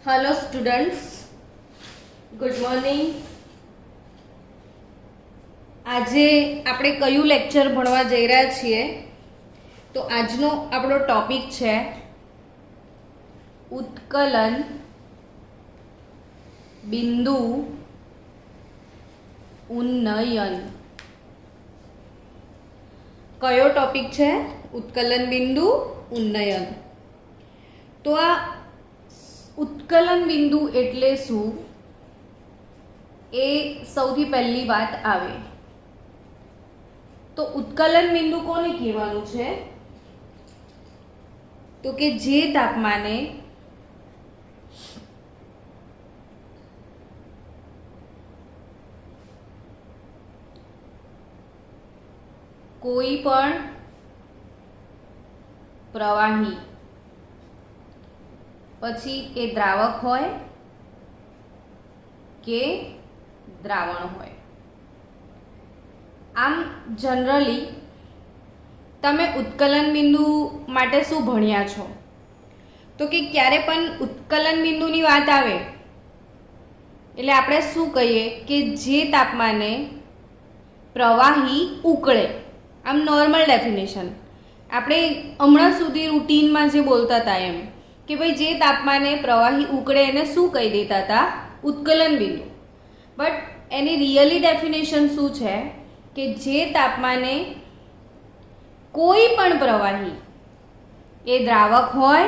Hello students, good morning. આજે આપણે કયું લેક્ચર ભણવા જઈ રહ્યા છીએ? તો આજનો આપણો ટોપિક છે ઉત્કલન બિંદુ ઉન્નયન। કયો ટોપિક છે? ઉત્કલન બિંદુ ઉન્નયન। તો આ ઉત્કલન બિંદુ એટલે શું એ સૌથી પહેલી વાત આવે તો ઉત્કલન બિંદુ કોને કહેવાનું છે? તો કે જે તાપમાને કોઈ પણ પ્રવાહી પછી એ દ્રાવક હોય કે દ્રાવણ હોય। આમ જનરલી તમે ઉત્કલન બિંદુ માટે શું ભણ્યા છો? તો કે ક્યારે પણ ઉત્કલન બિંદુની વાત આવે એટલે આપણે શું કહીએ કે જે તાપમાને પ્રવાહી ઉકળે। આમ નોર્મલ ડેફિનેશન આપણે હમણાં સુધી રૂટીનમાં જે બોલતા હતા એમ કે ભાઈ જે તાપમાને પ્રવાહી ઉકળે એને શું કહી દેતા હતા? ઉત્કલન બિંદુ। બટ એની રિયલી ડેફિનેશન શું છે કે જે તાપમાને કોઈ પણ પ્રવાહી એ દ્રાવક હોય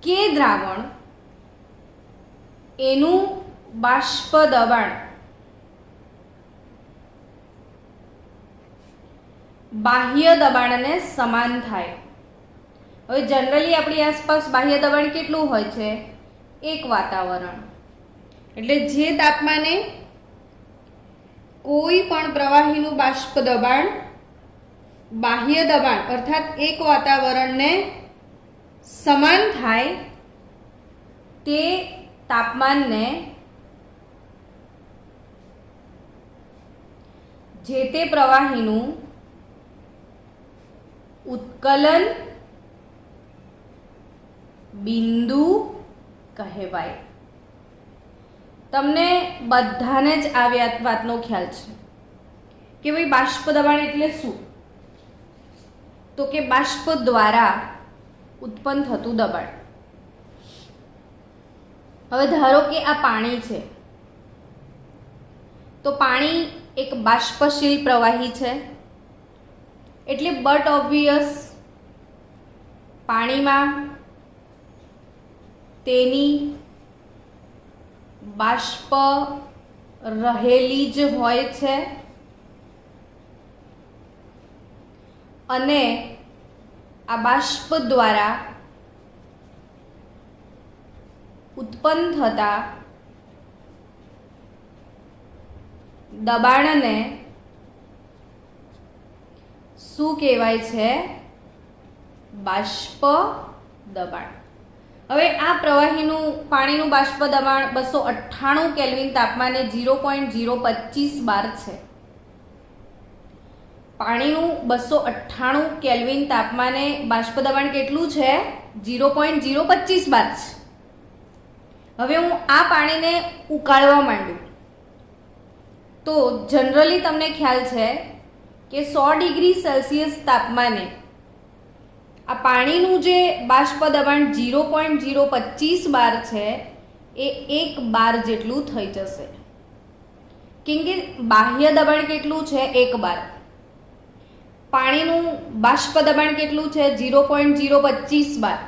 કે દ્રાવણ એનું બાષ્પ દબાણ બાહ્ય દબાણને સમાન થાય। હવે જનરલી આપણી આસપાસ બાહ્ય દબાણ કેટલું હોય છે? એક વાતાવરણ। એટલે જે તાપમાને કોઈ પણ પ્રવાહીનું બાષ્પ દબાણ બાહ્ય દબાણ અર્થાત એક વાતાવરણને સમાન થાય તે તાપમાનને જે તે પ્રવાહીનું ઉત્કલન બિંદુ કહેવાય। તમને બધાને જ આ વાતનો ખ્યાલ છે કે ભાઈ બાષ્પ દબાણ એટલે શું? તો કે બાષ્પ દ્વારા ઉત્પન્ન થતું દબાણ। હવે ધારો કે આ પાણી છે તો પાણી એક બાષ્પશીલ પ્રવાહી છે એટલે બટ ઓબ્વિયસ પાણીમાં તેની બાષ્પ રહેલી જ હોય છે અને આ બાષ્પ દ્વારા ઉત્પન્ન થતા દબાણને શું કહેવાય છે? બાષ્પ દબાણ। હવે આ પ્રવાહીનું પાણીનું બાષ્પ દબાણ 298 કેલ્વિન તાપમાને 0.025 બાર છે। પાણીનું 298 કેલ્વિન તાપમાને બાષ્પ દબાણ કેટલું છે? 0.025 બાર છે। હવે હું આ પાણીને ઉકાળવા માંડું તો જનરલી તમને ખ્યાલ છે કે 100 ડિગ્રી સેલ્સિયસ તાપમાને આ પાણીનું જે બાષ્પ દબાણ 0.025 બાર છે એ 1 બાર જેટલું થઈ જશે કેમ કે બાહ્ય દબાણ કેટલું છે? 1 બાર। પાણીનું બાષ્પ દબાણ કેટલું છે? 0.025 બાર।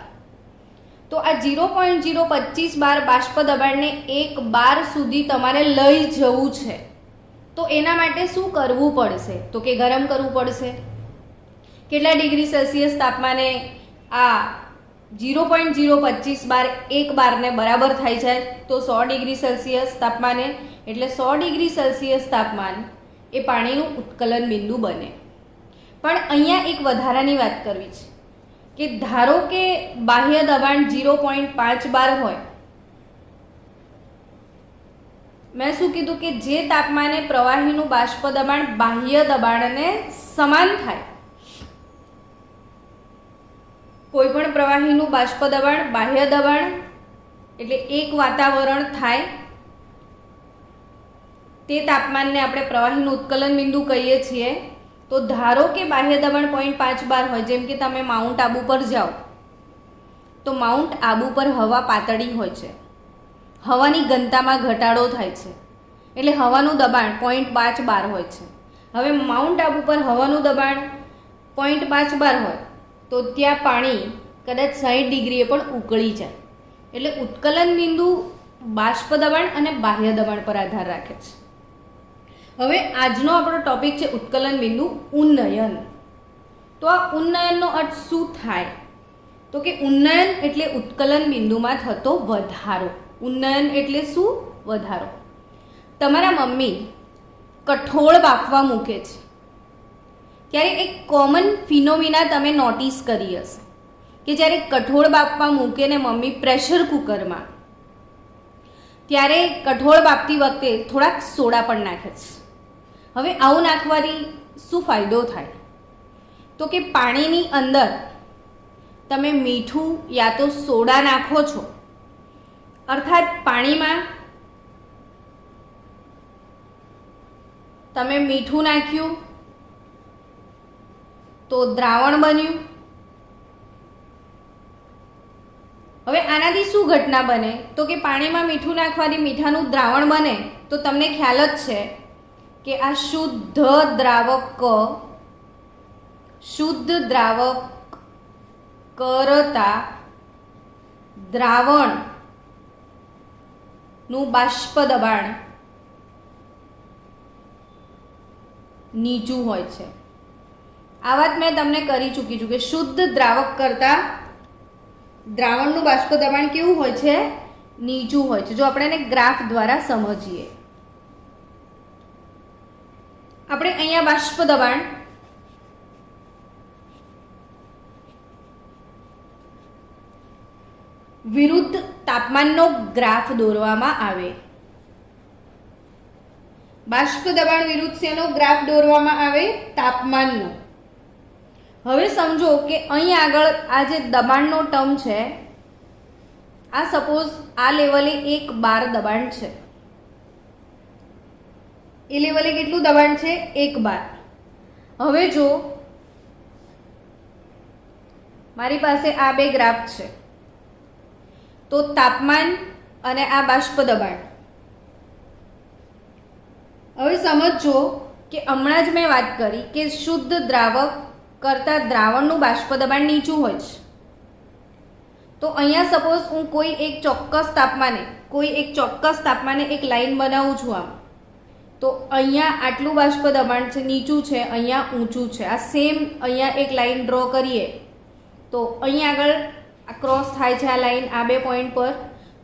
તો આ 0.025 બાર બાષ્પ દબાણને 1 બાર સુધી તમારે લઈ જવું છે તો એના માટે શું કરવું પડશે? તો કે ગરમ કરવું પડશે। કેટલા ડિગ્રી સેલ્સિયસ તાપમાને આ 0.025 બાર 1 બારને બરાબર થાય છે? તો 100 ડિગ્રી સેલ્સિયસ તાપમાને। એટલે 100 ડિગ્રી સેલ્સિયસ તાપમાન એ પાણીનું ઉત્કલન બિંદુ બને। પણ અહીંયા એક વધારાની વાત કરવી છે કે ધારો કે બાહ્ય દબાણ 0.5 બાર હોય। મેં શું કીધું કે જે તાપમાને પ્રવાહીનું બાષ્પ દબાણ બાહ્ય દબાણને સમાન થાય કોઈપણ પ્રવાહીનું બાષ્પ દબાણ બાહ્ય દબાણ એટલે એક વાતાવરણ થાય તે તાપમાનને આપણે પ્રવાહીનું ઉત્કલન બિંદુ કહીએ છીએ. તો ધારો કે બાહ્ય દબાણ 0.5 બાર હોય, જેમ કે તમે માઉન્ટ આબુ પર જાઓ તો માઉન્ટ આબુ પર હવા પાતળી હોય છે, હવાની ઘનતામાં ઘટાડો થાય છે, એટલે હવાનું દબાણ 0.5 બાર હોય છે. હવે માઉન્ટ આબુ પર હવાનું દબાણ 0.5 બાર હોય તો ત્યાં પાણી કદાચ 60 ડિગ્રીએ પણ ઉકળી જાય. એટલે ઉત્કલન બિંદુ બાષ્પ દબાણ અને બાહ્ય દબાણ પર આધાર રાખે છે. હવે આજનો આપણો ટોપિક છે ઉત્કલન બિંદુ ઉન્નયન. તો આ ઉન્નયનનો અર્થ શું થાય? તો કે ઉન્નયન એટલે ઉત્કલન બિંદુમાં થતો વધારો. ઉન્નયન એટલે શું? વધારો. તમારા મમ્મી કઠોળ બાફવા મૂકે છે ત્યારે એક કોમન ફિનોમિના તમે નોટિસ કરી હશે કે જ્યારે કઠોળ બાફવા મૂકે ને મમ્મી પ્રેશર કુકરમાં, ત્યારે કઠોળ બાફતી વખતે થોડાક સોડા પણ નાખે છે. હવે આવું નાખવાથી શું ફાયદો થાય? તો કે પાણીની અંદર તમે મીઠું યા તો સોડા નાખો છો, અર્થાત પાણીમાં તમે મીઠું નાખ્યું તો દ્રાવણ બન્યું. હવે આનાથી શું ઘટના બને? તો કે પાણીમાં મીઠું નાખવાથી મીઠાનું દ્રાવણ બને તો તમને ખ્યાલ જ છે કે આ શુદ્ધ દ્રાવક કરતા દ્રાવણનું બાષ્પ દબાણ નીચું હોય છે. આ વાત મેં તમને કરી ચૂકી છું કે શુદ્ધ દ્રાવક કરતા દ્રાવણનું બાષ્પ દબાણ કેવું હોય છે? નીચું હોય છે. જો આપણે એને ગ્રાફ દ્વારા સમજીએ, આપણે અહીંયા બાષ્પ દબાણ વિરુદ્ધ તાપમાનનો ગ્રાફ દોરવામાં આવે. બાષ્પ દબાણ વિરુદ્ધ શેનો ગ્રાફ દોરવામાં આવે? તાપમાનનો. હવે સમજો કે અહીં આગળ આ જે દબાણનો ટર્મ છે, આ સપોઝ આ લેવલે 1 બાર દબાણ છે. એ લેવલે કેટલું દબાણ છે? 1 બાર. હવે જો મારી પાસે આ બે ગ્રાફ છે તો તાપમાન અને આ બાષ્પ દબાણ. હવે સમજો કે હમણાં જ મેં વાત કરી કે શુદ્ધ દ્રાવક કરતા દ્રાવણનું બાષ્પ દબાણ નીચું હોય છે. તો અહીંયા સપોઝ હું કોઈ એક ચોક્કસ તાપમાને એક લાઈન બનાવું છું આમ, તો અહીંયા આટલું બાષ્પ દબાણ છે, નીચું છે, અહીંયા ઊંચું છે. આ સેમ અહીંયા એક લાઈન ડ્રો કરીએ તો અહીંયા આગળ આ ક્રોસ થાય છે આ લાઈન આ બે પોઈન્ટ પર,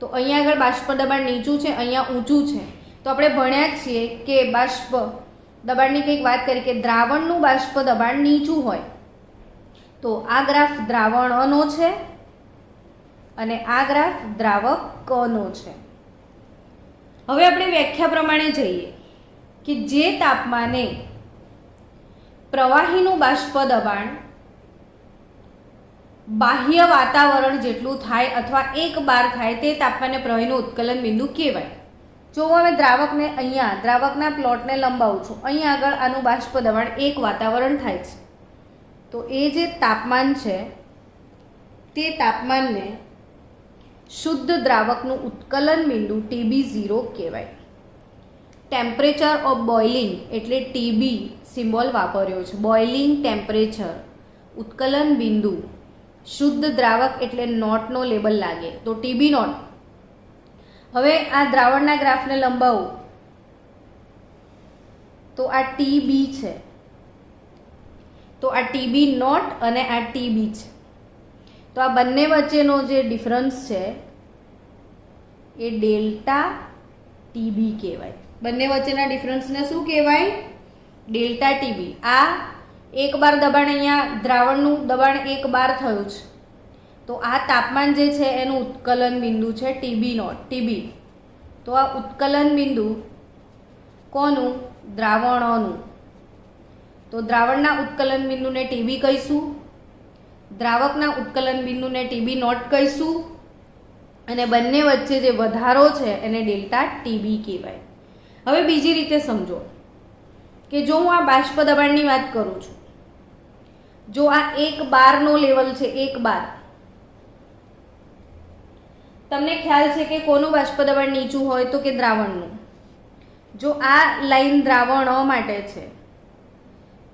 તો અહીંયા આગળ બાષ્પ દબાણ નીચું છે, અહીંયા ઊંચું છે. તો આપણે ભણ્યા જ છીએ કે બાષ્પ દબાણની કંઈક વાત કરી કે દ્રાવણનું બાષ્પ દબાણ નીચું હોય. તો આ ગ્રાફ દ્રાવણનો છે અને આ ગ્રાફ દ્રાવક કનો છે. હવે આપણે વ્યાખ્યા પ્રમાણે જઈએ કે જે તાપમાને પ્રવાહીનું બાષ્પ દબાણ બાહ્ય વાતાવરણ જેટલું થાય અથવા 1 બાર થાય તે તાપમાને પ્રવાહીનું ઉત્કલન બિંદુ કહેવાય. જો હું હવે દ્રાવકને અહીંયા દ્રાવકના પ્લોટને લંબાવું છું, અહીંયા આગળ આનું બાષ્પ દબાણ 1 વાતાવરણ થાય છે. તો એ જે તાપમાન છે તે તાપમાનને શુદ્ધ દ્રાવકનું ઉત્કલન બિંદુ TB0 કહેવાય. ટેમ્પરેચર ઓફ બોઇલિંગ એટલે TB સિમ્બોલ વાપર્યો છે. બોઇલિંગ ટેમ્પરેચર, ઉત્કલન બિંદુ, શુદ્ધ દ્રાવક એટલે નોટનો લેબલ લાગે તો TB નોટ. હવે આ દ્રાવણના ગ્રાફને લંબાવું તો આ TB છે, તો આ TB નોટ અને આ TB છે. તો આ બંને વચ્ચેનો જે ડિફરન્સ છે એ ડેલ્ટા TB કહેવાય. બંને વચ્ચેના ડિફરન્સને શું કહેવાય? Delta TB. આ 1 બાર દબાણ, અહીંયા દ્રાવણનું દબાણ 1 બાર થયું છે, તો આ તાપમાન જે છે એનું ઉત્કલન બિંદુ છે TB નોટ, TB. તો આ ઉત્કલન બિંદુ કોનું? દ્રાવણોનું. તો દ્રાવણના ઉત્કલન બિંદુને TB કહીશું, દ્રાવકના ઉત્કલન બિંદુને TB નોટ કહીશું. અને બંને વચ્ચે જે વધારો છે એને ડેલ્ટા ટીબી કહેવાય. હવે બીજી રીતે સમજો કે જો હું આ બાષ્પ દબાણની વાત કરું છું, જો આ 1 બારનો લેવલ છે, 1 બાર, તમને ખ્યાલ છે કે કોનું બાષ્પ દબાણ નીચું હોય તો કે દ્રાવણનું. જો આ લાઈન દ્રાવણ માટે છે,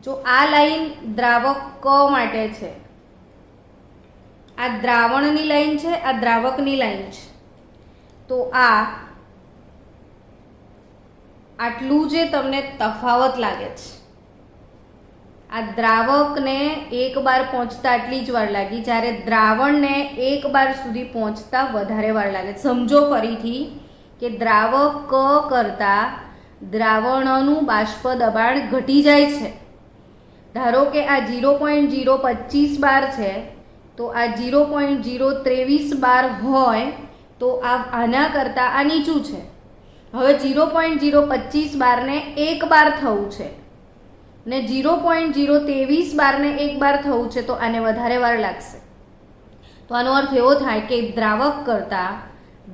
જો આ લાઈન દ્રાવક ક માટે છે, આ દ્રાવણની લાઈન છે, આ દ્રાવકની લાઈન છે, તો આટલું જે તમને તફાવત લાગે છે, આ દ્રાવકને 1 બાર પહોંચતા આટલી જ વાર લાગી, જ્યારે દ્રાવણને 1 બાર સુધી પહોંચતા વધારે વાર લાગે. સમજો ફરીથી કે દ્રાવક ક કરતાં દ્રાવણનું બાષ્પ દબાણ ઘટી જાય છે. ધારો કે આ 0.025 બાર છે, તો આ 0.023 બાર હોય તો આના કરતાં આ નીચું છે. હવે 0.025 બારને 1 બાર થવું છે ને 0.023 બારને 1 બાર થવું છે, તો આને વધારે વાર લાગશે. તો આનો અર્થ એવો થાય કે દ્રાવક કરતાં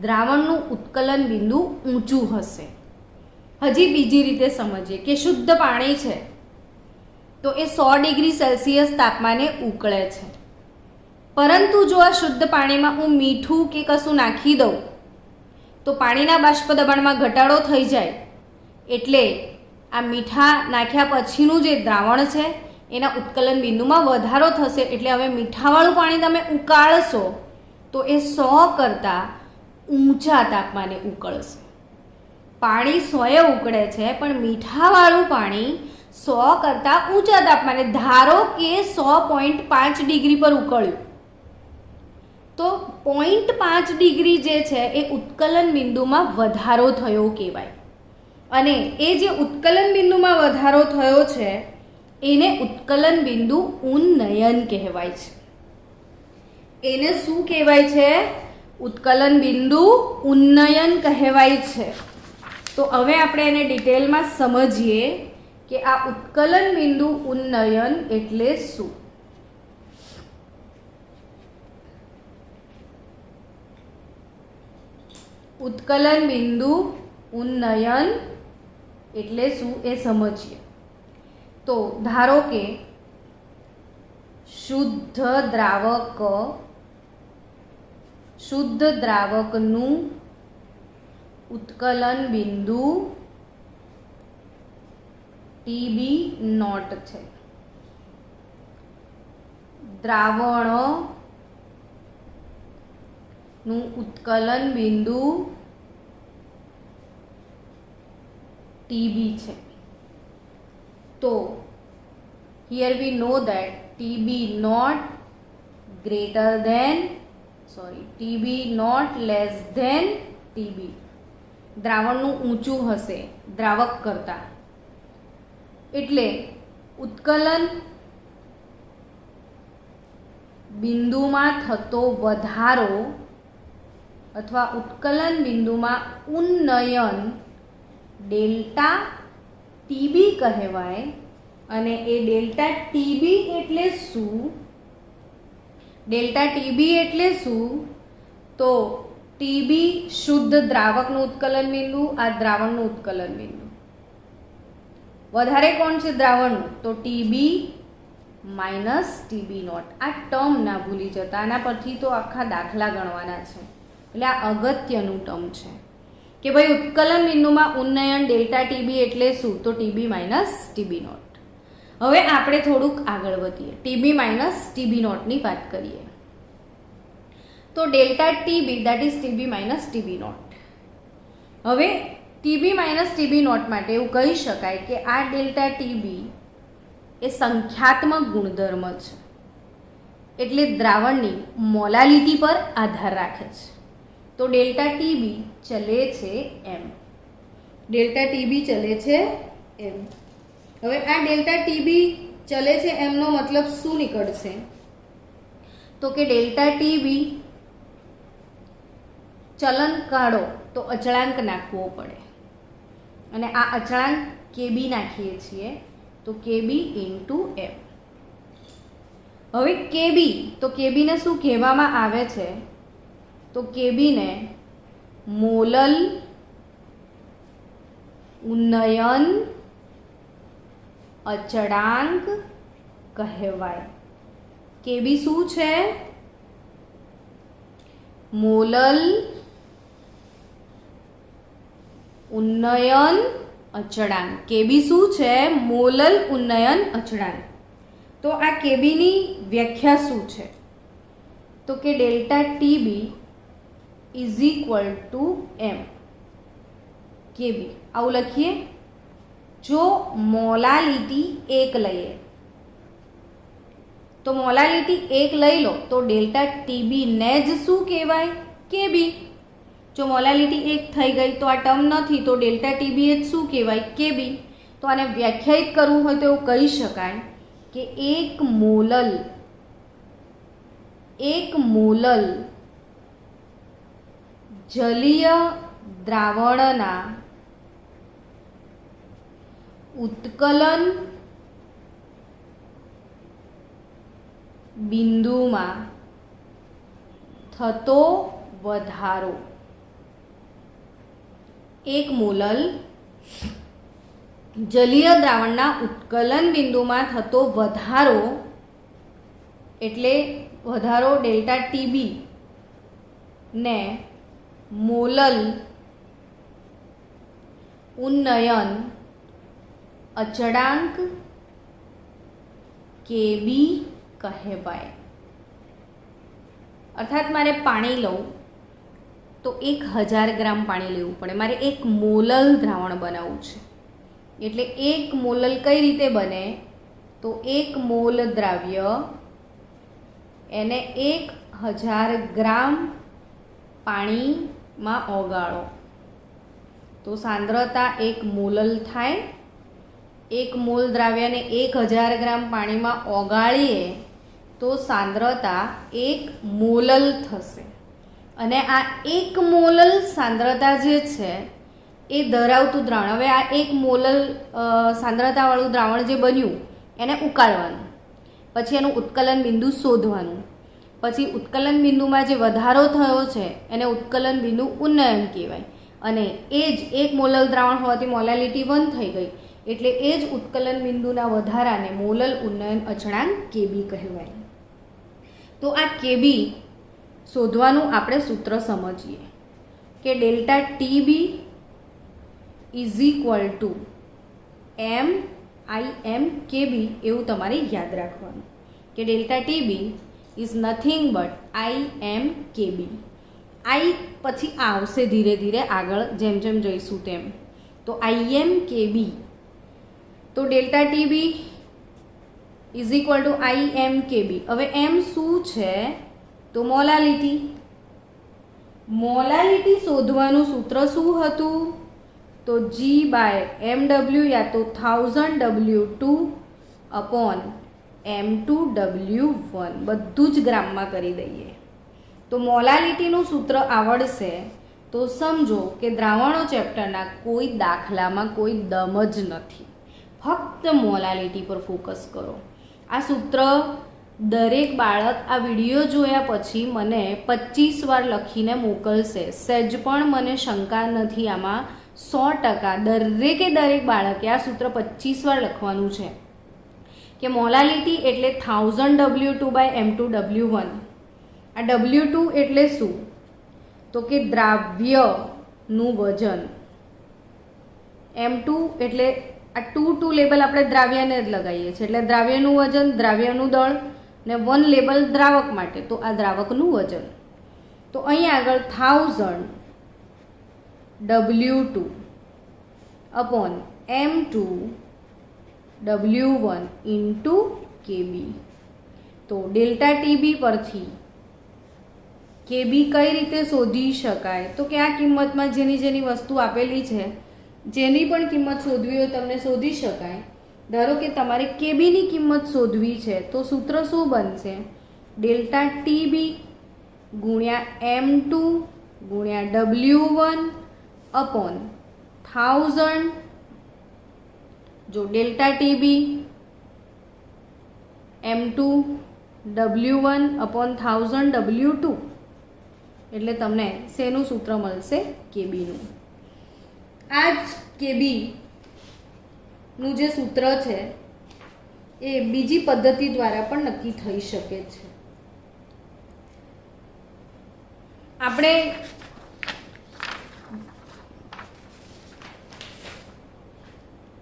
દ્રાવણનું ઉત્કલન બિંદુ ઊંચું હશે. હજી બીજી રીતે સમજીએ કે શુદ્ધ પાણી છે તો એ 100 ડિગ્રી સેલ્સિયસ તાપમાને ઉકળે છે, પરંતુ જો આ શુદ્ધ પાણીમાં હું મીઠું કે કશું નાખી દઉં તો પાણીના બાષ્પ દબાણમાં ઘટાડો થઈ જાય, એટલે આ મીઠા નાખ્યા પછીનું જે દ્રાવણ છે એના ઉત્કલન બિંદુમાં વધારો થશે. એટલે હવે મીઠાવાળું પાણી તમે ઉકાળશો તો એ 100 કરતાં ઊંચા તાપમાને ઉકળશે. પાણી 100એ ઉકળે છે, પણ મીઠાવાળું પાણી 100 કરતાં ઊંચા તાપમાને, ધારો કે 100.5 ડિગ્રી પર ઉકળ્યું, તો 0.5 ડિગ્રી જે છે એ ઉત્કલન બિંદુમાં વધારો થયો કહેવાય. અને એ જે ઉત્કલન બિંદુમાં વધારો થયો છે એને ઉત્કલન બિંદુ ઉન્નયન કહેવાય છે. એને શું કહેવાય છે? ઉત્કલન બિંદુ ઉન્નયન કહેવાય છે. તો હવે આપણે એને ડિટેલમાં સમજીએ કે આ ઉત્કલન બિંદુ ઉન્નયન એટલે શું. ઉત્કલન બિંદુ ઉન્નયન એટલે શું એ સમજીએ. તો ધારો કે શુદ્ધ દ્રાવકનું ઉત્કલન બિંદુ TB0 છે. દ્રાવણનું ઉત્કલન બિંદુ TB છે. તો here we know that TB0 less than TB. દ્રાવણનું ઊંચું હશે દ્રાવક કરતાં, એટલે ઉત્કલન બિંદુમાં થતો વધારો અથવા ઉત્કલન બિંદુમાં ઉન્નયન ડેલ્ટા TB કહેવાય. અને એ ડેલ્ટા TB એટલે શું? ડેલ્ટા TB એટલે શું? તો TB શુદ્ધ દ્રાવકનું ઉત્કલન બિંદુ, આ દ્રાવણનું ઉત્કલન બિંદુ. વધારે કોણ છે? દ્રાવણનું. તો TB માઇનસ TB0. આ ટર્મ ના ભૂલી જતા, આના પરથી તો આખા દાખલા ગણવાના છે, એટલે આ અગત્યનું ટર્મ છે કે ભાઈ ઉત્કલન બિંદુમાં ઉન્નયન ડેલ્ટા TB એટલે શું? તો TB માઇનસ TB0. હવે આપણે થોડુંક આગળ વધીએ, TB માઇનસ TB0 ની વાત કરીએ. તો delta TB that is TB minus TB0. હવે TB માઇનસ TB0 માટે એવું કહી શકાય કે આ ડેલ્ટા TB એ સંખ્યાત્મક ગુણધર્મ છે, એટલે દ્રાવણની મોલાલિટી પર આધાર રાખે છે. તો ડેલ્ટા TB ચલે છે એમ. ડેલ્ટા TB ચલે છે એમ. હવે આ ડેલ્ટા TB ચલે છે એમનો મતલબ શું નીકળશે? તો કે ડેલ્ટા TB ચલન કાઢો તો અચળાંક નાખવો પડે, અને આ અચળાંક KB નાખીએ છીએ, તો KB ઇન્ટુ M. હવે KB, તો KB ને શું કહેવામાં આવે છે? તો કેબી ને મોલલ ઉન્નયન અચળાંક કહેવાય. કેબી શું છે? મોલલ ઉન્નયન અચળાંક. કેબી શું છે? મોલલ ઉન્નયન અચળાંક. તો આ કેબીની વ્યાખ્યા શું છે? તો કે delta TB is equal to M KB. આવું લખીએ. જો મોલાલિટી 1 લઈએ તો મોલાલિટી 1 લઈ લો તો ડેલ્ટા ટીબી ને જ શું કહેવાય? કેબી. જો મોલાલિટી 1 થઈ ગઈ તો આ ટર્મ નથી તો ડેલ્ટા ટીબી જ શું કહેવાય? કેબી. તો આને વ્યાખ્યાયિત કરવું હોય તો એવું કહી શકાય કે એક મોલલ જલીય દ્રાવણના ઉત્કલન બિંદુમાં થતો વધારો. એક મોલલ જલીય દ્રાવણના ઉત્કલન બિંદુમાં થતો વધારો એટલે વધારો ડેલ્ટા ટીબી ને મોલલ ઉન્નયન અચળાંક કેબી કહેવાય. અર્થાત મારે પાણી લઉં તો 1000 ગ્રામ પાણી લેવું પડે. મારે 1 મોલલ દ્રાવણ બનાવવું છે એટલે 1 મોલલ કઈ રીતે બને? તો 1 મોલ દ્રાવ્ય એને 1000 ગ્રામ પાણીમાં ઓગાળો તો સાંદ્રતા 1 મોલલ થાય. 1 મોલ દ્રાવ્યને 1000 ગ્રામ પાણીમાં ઓગાળીએ તો સાંદ્રતા 1 મોલલ થશે. અને આ 1 મોલલ સાંદ્રતા જે છે એ ધરાવતું દ્રાવણ, હવે આ 1 મોલલ સાંદ્રતાવાળું દ્રાવણ જે બન્યું એને ઉકાળવાનું, પછી એનું ઉત્કલન બિંદુ શોધવાનું, પછી ઉત્કલન બિંદુમાં જે વધારો થયો છે એને ઉત્કલન બિંદુ ઉન્નયન કહેવાય. અને એ જ 1 મોલલ દ્રાવણ હોવાથી મોલાલિટી 1 થઈ ગઈ એટલે એ જ ઉત્કલન બિંદુના વધારાને મોલલ ઉન્નયન અચળાંક કેબી કહેવાય. તો આ કેબી શોધવાનું આપણે સૂત્ર સમજીએ કે delta TB is equal to M I M KB. એવું તમારે યાદ રાખવાનું કે delta TB is nothing but I M KB. I પછી આવશે ધીરે ધીરે આગળ જેમ જેમ જઈશું તેમ. તો આઈ એમ કેબી. તો delta TB is equal to I M KB. હવે એમ શું છે? તો મોલાલિટી. મોલાલિટી શોધવાનું સૂત્ર શું હતું? તો જી બાય એમ ડબલ્યુ યા તો 1000W2 અપોન M2W1 બધું જ ગ્રામમાં કરી દઈએ. તો મોલાલિટીનું સૂત્ર આવડશે તો સમજો કે દ્રાવણો ચેપ્ટરના કોઈ દાખલામાં કોઈ દમ જ નથી. ફક્ત મોલાલિટી પર ફોકસ કરો. આ સૂત્ર દરેક બાળક આ વિડીયો જોયા પછી મને 25 વાર લખીને મોકલશે. સહેજ પણ મને શંકા નથી આમાં. 100% દરેકે દરેક બાળકે આ સૂત્ર 25 વાર લખવાનું છે કે મોલાલિટી એટલે 1000W2/M2W1. આ W2 એટલે શું? તો કે દ્રાવ્યનું વજન. M2 એટલે આ 2 લેબલ આપણે દ્રાવ્યને જ લગાવીએ છીએ એટલે દ્રાવ્યનું વજન, દ્રાવ્યનું દળ ને 1 લેબલ દ્રાવક માટે તો આ દ્રાવકનું વજન. તો અહીં આગળ 1000W2 અપોન M2W1 ઇન્ટુ કેબી. તો ડેલ્ટા ટીબી પરથી કેબી કઈ રીતે શોધી શકાય? તો કે આ કિંમતમાં જેની જેની વસ્તુ આપેલી છે જેની પણ કિંમત શોધવી હોય તમને શોધી શકાય. ધારો કે તમારે કેબીની કિંમત શોધવી છે તો સૂત્ર શું બનશે? ડેલ્ટા ટીબી ગુણ્યા M2 ગુણ્યા W1 અપોન 1000. જો delta TB M2 W1 upon 1000 W2 એટલે તમને શેનું સૂત્ર મળશે? કેબીનું. આ જ કેબીનું જે સૂત્ર છે એ બીજી પદ્ધતિ દ્વારા પણ નક્કી થઈ શકે છે. આપણે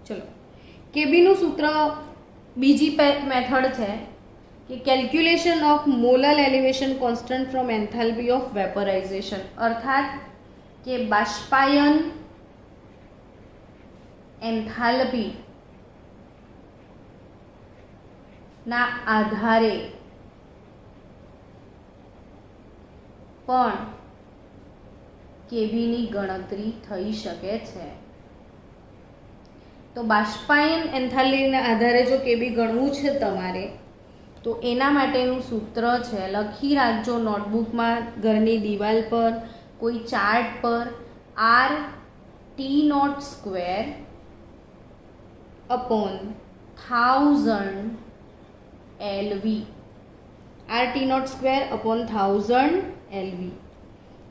ચલો કેબીનું સૂત્ર બીજી મેથડ છે કે calculation of molar elevation constant from enthalpy of vaporisation, અર્થાત કે બાષ્પાયન એન્થાલ્પી ના આધારે પણ કેબીની ગણતરી થઈ શકે છે. તો બાષ્પાયન એન્થાલ્પીના આધારે જો કેબી ગણવું છે તમારે, તો એના માટેનું સૂત્ર છે, લખી રાખજો નોટબુકમાં, ઘરની દિવાલ પર, કોઈ ચાર્ટ પર, RT02 upon 1000 LV. RT02 upon 1000 LV.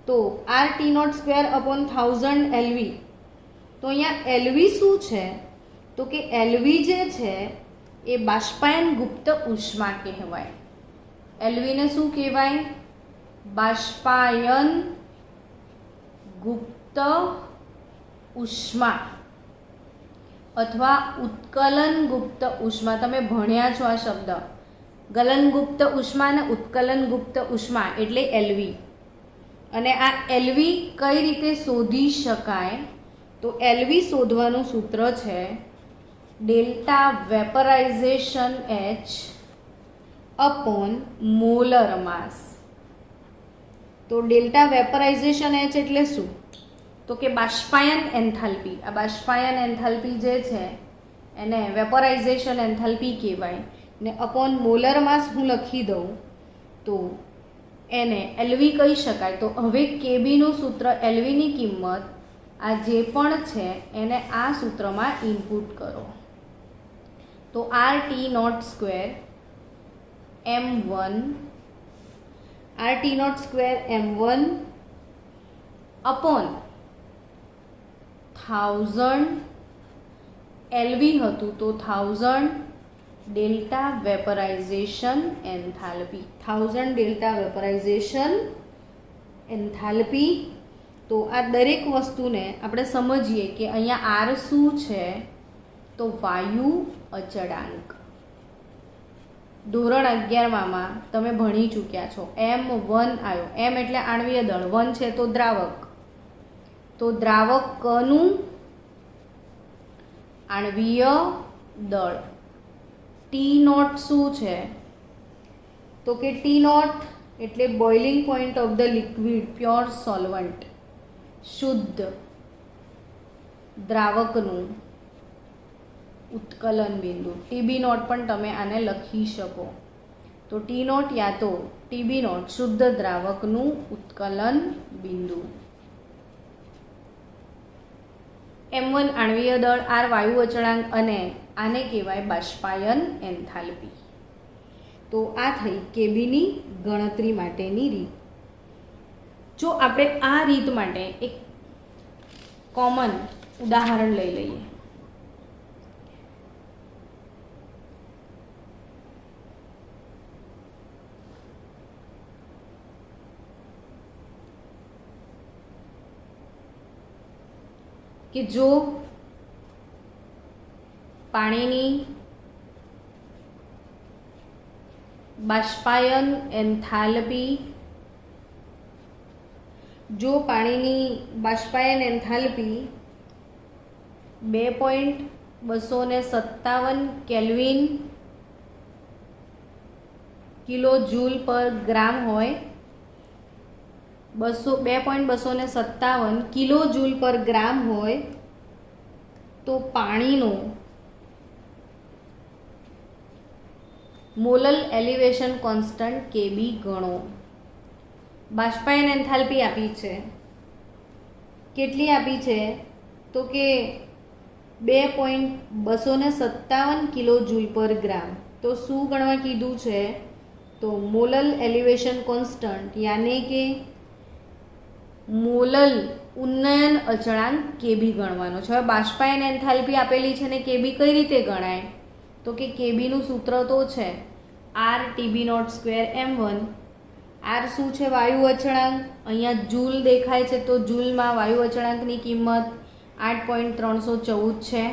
તો RT02 upon 1000 LV, તો અહીંયા LV શું છે? તો કે LV જે છે એ બાષ્પાયન ગુપ્ત ઉષ્મા કહેવાય. LV ને શું કહેવાય? બાષ્પાયન ગુપ્ત ઉષ્મા અથવા ઉત્કલન ગુપ્ત ઉષ્મા. તમે ભણ્યા છો આ શબ્દ, ગલન ગુપ્ત ઉષ્મા અને ઉત્કલન ગુપ્ત ઉષ્મા એટલે LV. અને આ LV કઈ રીતે શોધી શકાય? તો LV શોધવાનું સૂત્ર છે ડેલ્ટા વેપરાઇઝેશન H અપોન મોલર માસ. તો ડેલ્ટા વેપરાઇઝેશન H એટલે શું? તો કે બાષ્પાયન એન્થાલ્પી. આ બાષ્પાયન એન્થાલ્પી જે છે એને વેપરાઇઝેશન એન્થાલ્પી કહેવાય ને અપોન મોલર માસ હું લખી દઉં તો એને LV કહી શકાય. તો હવે કેબીનું સૂત્ર LVની કિંમત આ જે પણ છે એને આ સૂત્રમાં ઇનપુટ કરો. તો RT02 M1 અપોન 1000 LV હતું, તો 1000 delta vaporisation enthalpy. 1000 delta vaporisation enthalpy. તો આ દરેક વસ્તુને આપણે સમજીએ કે અહીંયા R શું છે? તો વાયુ અચળાંક. ધોરણ 11માં તમે ભણી ચૂક્યા છો. M1 આવ્યો. M એટલે આણ્વીય દળ, 1 છે તો દ્રાવક. તો દ્રાવક કનું આણ્વીય દળ. T0 શું છે? તો કે T0 એટલે boiling point of the liquid pure solvent, શુદ્ધ દ્રાવકનું ઉત્કલન બિંદુ. TB0 પણ તમે આને લખી શકો. તો T0 યા તો TB0 શુદ્ધ દ્રાવકનું ઉત્કલન બિંદુ. M1 આણ્વીય દળ, R વાયુ અચળાંક અને આને કહેવાય બાષ્પાયન એન્થાલ્પી. તો આ થઈ કેબીની ગણતરી માટેની રીત. જો આપણે આ રીત માટે એક કોમન ઉદાહરણ લઈ લઈએ. કે જો પાણીની બાષ્પાયન એન્થાલ્પી 2.257 કેલ્વિન કિલો જૂલ પર ગ્રામ હોય, 2.257 કિલો જૂલ પર ગ્રામ હોય, તો પાણીનો મોલર એલિવેશન કોન્સ્ટન્ટ કેબી ગણો. બાષ્પાયન એન્થાલ્પી આપી છે. કેટલી આપી છે? તો કે 2.257 કિલો જૂલ પર ગ્રામ. તો શું ગણવા કીધું છે? તો મોલર એલિવેશન કોન્સ્ટન્ટ યાને કે મોલલ ઉન્નયન અચળાંક કેબી ગણવાનો છે. હવે બાષ્પાયન એન્થાલ્પી આપેલી છે ને કેબી કઈ રીતે ગણાય? તો કે કેબીનું સૂત્ર તો છે R TB naught square m1. R શું છે? વાયુ અચળાંક. અહીંયા જૂલ દેખાય છે તો જૂલમાં વાયુ અચળાંકની કિંમત 8.314 છે.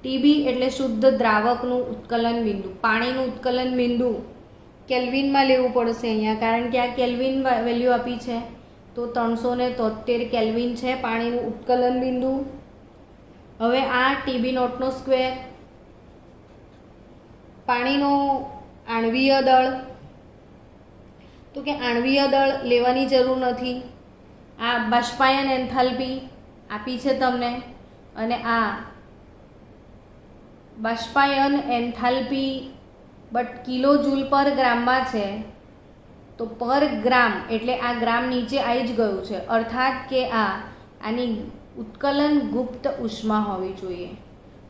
ટીબી એટલે શુદ્ધ દ્રાવકનું ઉત્કલન બિંદુ, પાણીનું ઉત્કલન બિંદુ કેલ્વિનમાં લેવું પડશે અહીંયા, કારણ કે આ કેલ્વિન વેલ્યુ આપી છે તો 373 કેલ્વિન છે પાણીનું ઉત્કલન બિંદુ. હવે આ ટીબી નોટનો સ્ક્વેર, પાણીનો આણ્વીય દળ, તો કે આણ્વીય દળ લેવાની જરૂર નથી. આ બાષ્પાયન એન્થાલ્પી આપી છે તમને, અને આ બાષ્પાયન એન્થાલ્પી બટ કિલો જૂલ પર ગ્રામમાં છે તો પર ગ્રામ એટલે આ ગ્રામ નીચે આવી જ ગયું છે, અર્થાત કે આની ઉત્કલન ગુપ્ત ઉષ્મા હોવી જોઈએ.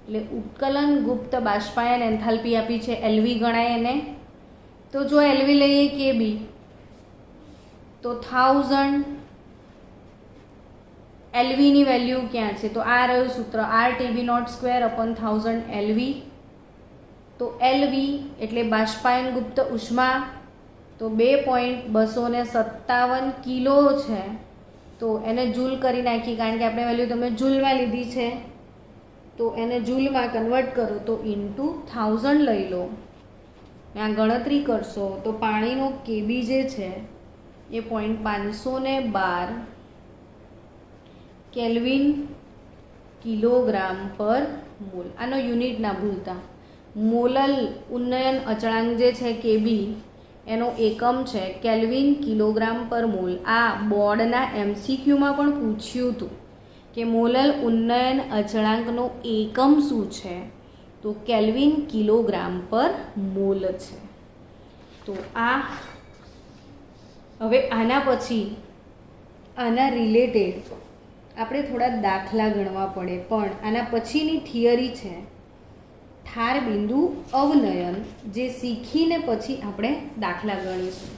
એટલે ઉત્કલન ગુપ્ત બાષ્પાયન એન્થાલ્પી આપી છે, એલવી ગણાય એને. તો જો એલવી લઈએ કેબી તો 1000 એલવીની વેલ્યુ ક્યાં છે? તો આ રહ્યું સૂત્ર R TB naught square upon 1000 LV. તો એલવી એટલે બાષ્પાયન ગુપ્ત ઉષ્મા તો 2.257 કિલો છે. તો એને જૂલ કરી નાખી, કારણ કે આપણે વેલ્યુ તમે જૂલમાં લીધી છે તો એને જૂલમાં કન્વર્ટ કરો તો ઇન્ટુ 1000 લઈ લો. આ ગણતરી કરશો તો પાણીનો કેબી જે છે એ 512 કેલ્વિન કિલોગ્રામ પર મોલ. આનો યુનિટ ના ભૂલતા. મોલલ ઉન્નયન અચળાંક જે છે કેબી એનો એકમ છે કેલ્વિન કિલોગ્રામ પર મોલ. આ બોર્ડના MCQમાં પણ પૂછ્યું હતું કે મોલલ ઉન્નયન અચળાંકનો એકમ શું છે? તો કેલ્વિન કિલોગ્રામ પર મોલ છે. તો આ હવે આના પછી આના રિલેટેડ આપણે થોડા દાખલા ગણવા પડે, પણ આના પછીની થિયરી છે ઠાર બિંદુ અવનયન, જે શીખીને પછી આપણે દાખલા ગણીશું.